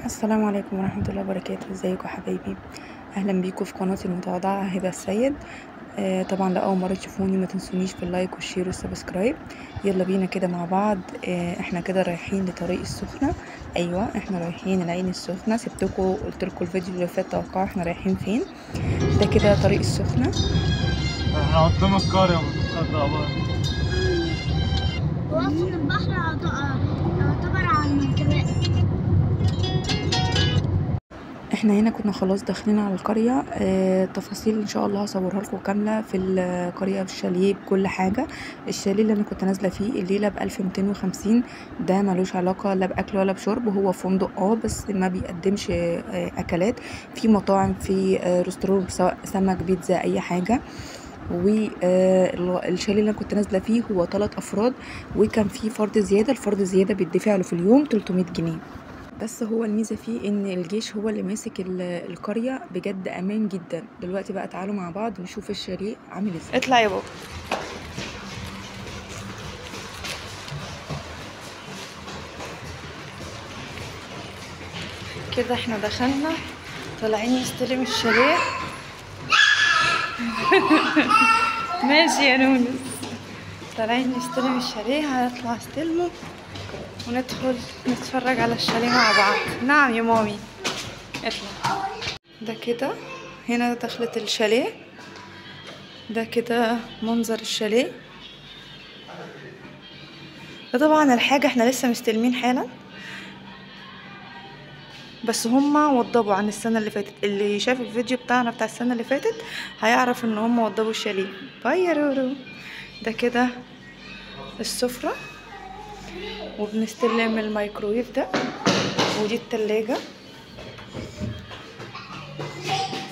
السلام عليكم ورحمة الله وبركاته. ازيكم يا حبايبي؟ اهلا بيكم في قناتي المتواضعة هبة السيد. طبعا لأول مرة تشوفوني ما تنسونيش في اللايك والشير والسبسكرايب. يلا بينا كده مع بعض. احنا كده رايحين لطريق السخنة. ايوه احنا رايحين العين السخنة. سبتكم قلتلكوا الفيديو اللي فات توقعوا احنا رايحين فين. ده كده طريق السخنة. احنا قدام القرية بتصدق بقى. وأصلا البحر يعتبر عن منطقة. احنا هنا كنا خلاص داخلين على القرية. تفاصيل ان شاء الله هصورها لكم كاملة في القرية بالشاليه بكل حاجة. الشاليه اللي انا كنت نازلة فيه الليلة ب1250. ده ملوش علاقة لا باكل ولا بشرب. هو فندق بس ما بيقدمش اكلات. في مطاعم، في ريستوران سواء سمك بيتزا اي حاجة. والشاليه اللي انا كنت نازله فيه هو 3 افراد، وكان في فرد زياده. الفرد الزياده بيدفع له في اليوم 300 جنيه. بس هو الميزه فيه ان الجيش هو اللي ماسك القريه، بجد امان جدا. دلوقتي بقى تعالوا مع بعض نشوف الشاليه عامل ازاي. اطلع يا بابا. كده احنا دخلنا طالعين نستلم الشاليه. ماشي يا نونس. طالعين نستلم الشاليه، هنطلع استلمه وندخل نتفرج على الشاليه مع بعض. نعم يا مامي اطلع. ده كده هنا دخلت الشاليه. ده كده منظر الشاليه. ده طبعا الحاجة احنا لسه مستلمين حالا، بس هما وضبوا عن السنة اللي فاتت. اللي شاف الفيديو بتاعنا بتاع السنة اللي فاتت هيعرف ان هما وضبوا الشاليه. باي يا رورو. ده كده السفرة، وبنستلم الميكرويف ده، ودي التلاجة.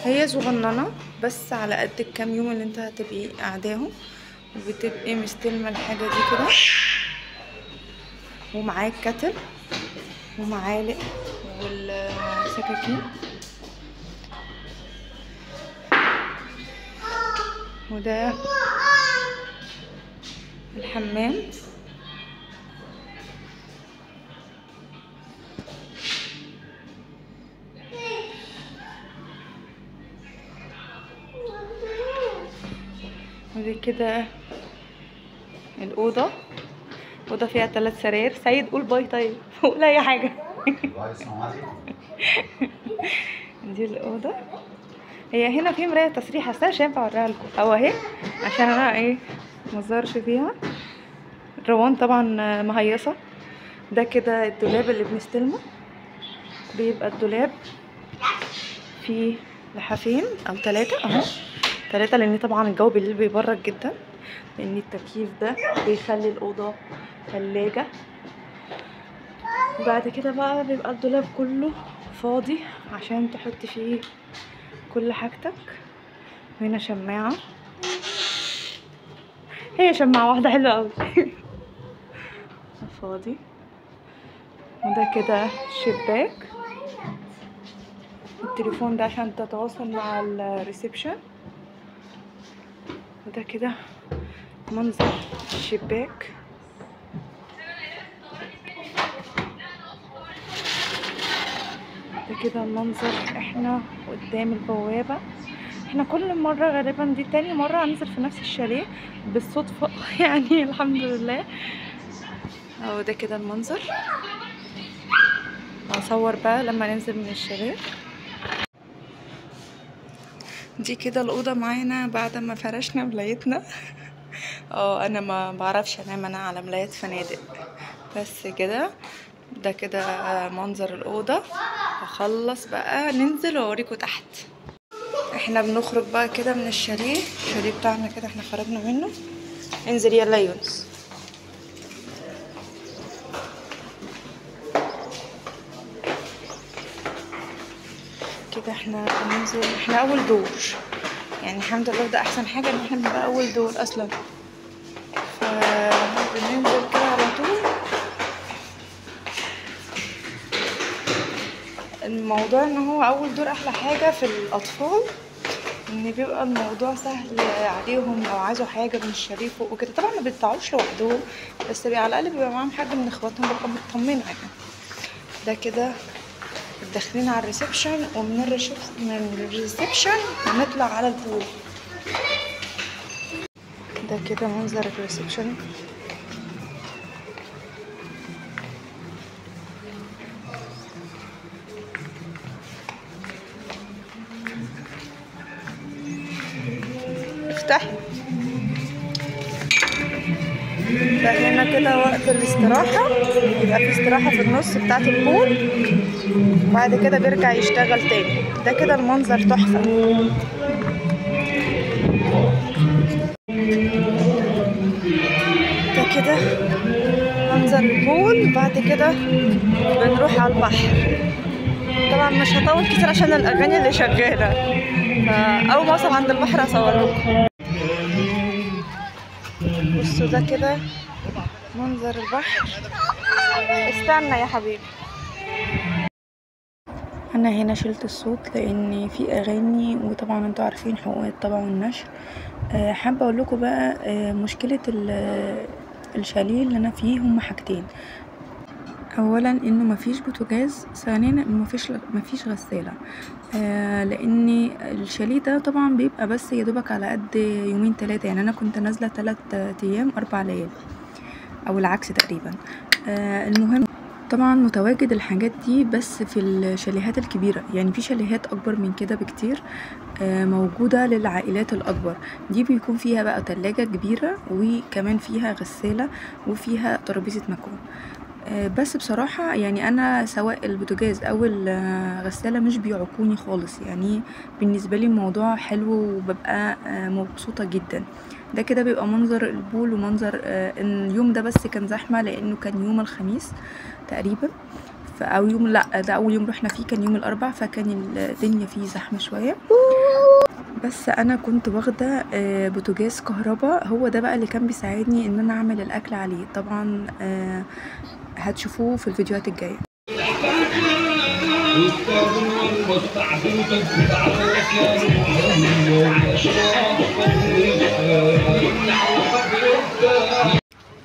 هي صغننة بس على قد الكام يوم اللي انت هتبقي قاعداهم، وبتبقي مستلمة الحاجة دي كده. ومعاه الكتل ومعالق والسكاكين. وده الحمام. ودي كده الأوضة. أوضة فيها 3 سراير. سيد قول باي. طيب قول أي حاجة. دي الأوضة. هي هنا في مراية تسريح بس أنا مش هينفع أوريها لكم أهو أهي، عشان أنا مظهرش فيها. الروان طبعا مهيصة. ده كده الدولاب اللي بنستلمه. بيبقى الدولاب فيه لحافين أو 3 أهو. 3 لأن طبعا الجو بالليل بيبرد جدا، لأن التكييف ده بيخلي الأوضة ثلاجة. بعد كده بقى بيبقى الدولاب كله فاضي عشان تحط فيه كل حاجتك. وهنا شماعة. هي شماعة واحدة حلوة اوي. فاضي. وده كده الشباك. التليفون ده عشان تتواصل مع الريسبشن. وده كده منظر الشباك. ده كده المنظر. احنا قدام البوابة. احنا كل مرة غالبا دي تاني مرة انزل في نفس الشاليه بالصدفة. يعني الحمد لله. اهو ده كده المنظر. هصور بقى لما ننزل من الشاليه. دي كده الأوضة معانا بعد ما فرشنا ملايتنا. انا ما بعرفش انام انا على ملايات فنادق بس كده. ده كده منظر الأوضة. هخلص بقى ننزل واوريكم تحت. احنا بنخرج بقى كده من الشاليه بتاعنا كده. احنا خرجنا منه. انزل يلا يونس. كده احنا بننزل. احنا اول دور، يعني الحمد لله ده احسن حاجة ان احنا بنبقى اول دور اصلا. فبننزل كده على طول. الموضوع ان هو اول دور احلى حاجة في الاطفال، ان بيبقى الموضوع سهل عليهم لو عايزوا حاجة من الشاليه فوق وكده. طبعا ما بيطلعوش لوحدهم، بس على الاقل بيبقى معاهم حد من اخواتهم ببقى مطمنة يعني. ده كده داخلين على الريسبشن، ومن الريسبشن هنطلع على البول. ده كده منظر الريسبشن. افتحي. ده هنا كده وقت الاستراحة، يبقى في استراحة في النص بتاعة البول، وبعد كده بيرجع يشتغل تاني. ده كده المنظر تحفة. ده كده منظر البول. بعد كده بنروح على البحر. طبعا مش هطول كتير عشان الاغاني اللي شغالة، فاول ما اوصل عند البحر هصور لكم. بصوا ده كده منظر البحر. استنى يا حبيبي. انا هنا شلت الصوت لان في اغاني، وطبعا انتوا عارفين حقوق الطبع والنشر. حابه اقول لكم بقى مشكله الشاليه اللي انا فيه هما حاجتين. اولا انه مفيش بوتاجاز، ثانيا انه مفيش غساله. لان الشاليه ده طبعا بيبقى بس يدوبك على قد يومين 3. يعني انا كنت نازله 3 ايام 4 ليالي او العكس تقريبا. المهم طبعا متواجد الحاجات دي بس في الشاليهات الكبيره، يعني في شاليهات اكبر من كده بكتير موجوده للعائلات الاكبر. دي بيكون فيها بقى تلاجة كبيره، وكمان فيها غساله، وفيها ترابيزه مكوى. بس بصراحة يعني انا سواء البوتاجاز او الغسالة مش بيعوقوني خالص. يعني بالنسبة لي الموضوع حلو، وببقى مبسوطة جدا. ده كده بيبقى منظر البول. ومنظر اليوم ده بس كان زحمة لانه كان يوم الخميس تقريبا، او يوم، لا ده اول يوم رحنا فيه كان يوم الاربع، فكان الدنيا فيه زحمة شوية. بس انا كنت واخده بوتاجاز كهرباء، هو ده بقى اللي كان بيساعدني ان انا اعمل الاكل عليه. طبعا هتشوفوه في الفيديوهات الجايه.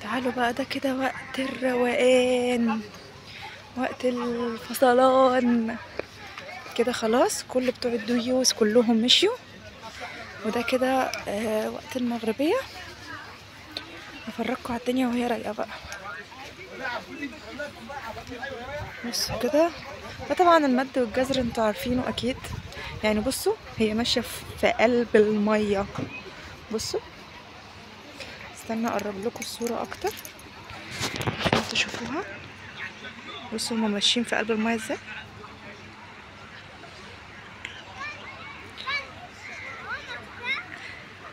تعالوا بقى، ده كده وقت الروقان، وقت الفصلان كده. خلاص كل بتوع الديوز كلهم مشيوا، وده كده وقت المغربية. هفرجكوا على الدنيا وهي رايقة بقى. بصوا كده. ده طبعا المد والجزر انتوا عارفينه اكيد. يعني بصوا هي ماشية في قلب المية. بصوا، استنى اقرب لكم الصورة اكتر عشان تشوفوها. بصوا هما ماشيين في قلب المية ازاي.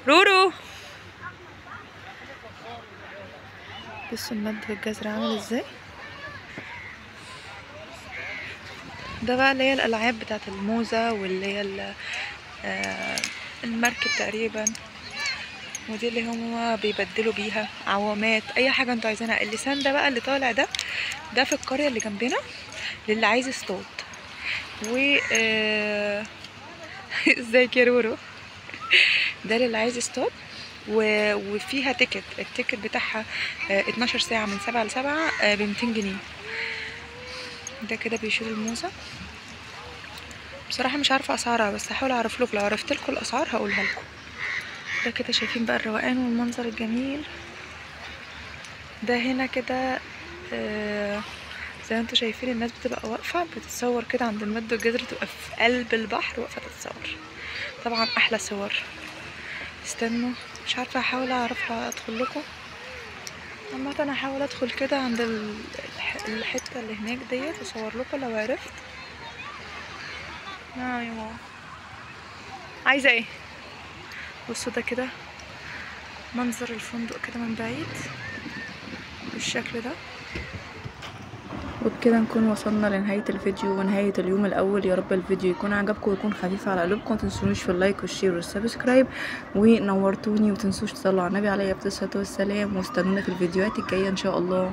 رورو، بصوا المد والجزر عامل ازاي. ده بقى اللي هي الالعاب بتاعت الموزة، واللي هي المركب تقريبا، ودي اللي هما بيبدلوا بيها عوامات، اي حاجه انتوا عايزينها. اللسان ده بقى اللي طالع ده في القريه اللي جنبنا للي عايز يصطاد. و ازيك يا رورو. ده للي عايز يصطاد، وفيها تيكت. التيكت بتاعها 12 ساعه من 7 ل 7 ب 200 جنيه. ده كده بيشيل الموزه. بصراحه مش عارفه اسعارها، بس هحاول اعرف لكم. لو عرفت لكم الاسعار هقولها لكم. ده كده شايفين بقى الروقان والمنظر الجميل. ده هنا كده زي ما انتوا شايفين الناس بتبقى واقفه بتتصور كده عند المد والجزر، تبقى في قلب البحر واقفه تتصور. طبعا احلى صور. استنوا، مش عارفه، هحاول اعرف ادخل لكم. عامه انا هحاول ادخل كده عند الحته اللي هناك ديت واصور لكم لو عرفت. يا ماما عايزه ايه. بصوا ده كده منظر الفندق كده من بعيد بالشكل ده. وبكده نكون وصلنا لنهاية الفيديو ونهاية اليوم الأول. يا رب الفيديو يكون عجبكم ويكون خفيف على قلوبكم. متنسونوش في اللايك والشير والسبسكرايب، ونورتوني. ومتنسوش تصلوا على النبي عليه الصلاة والسلام، واستنونا في الفيديوهات الجاية إن شاء الله.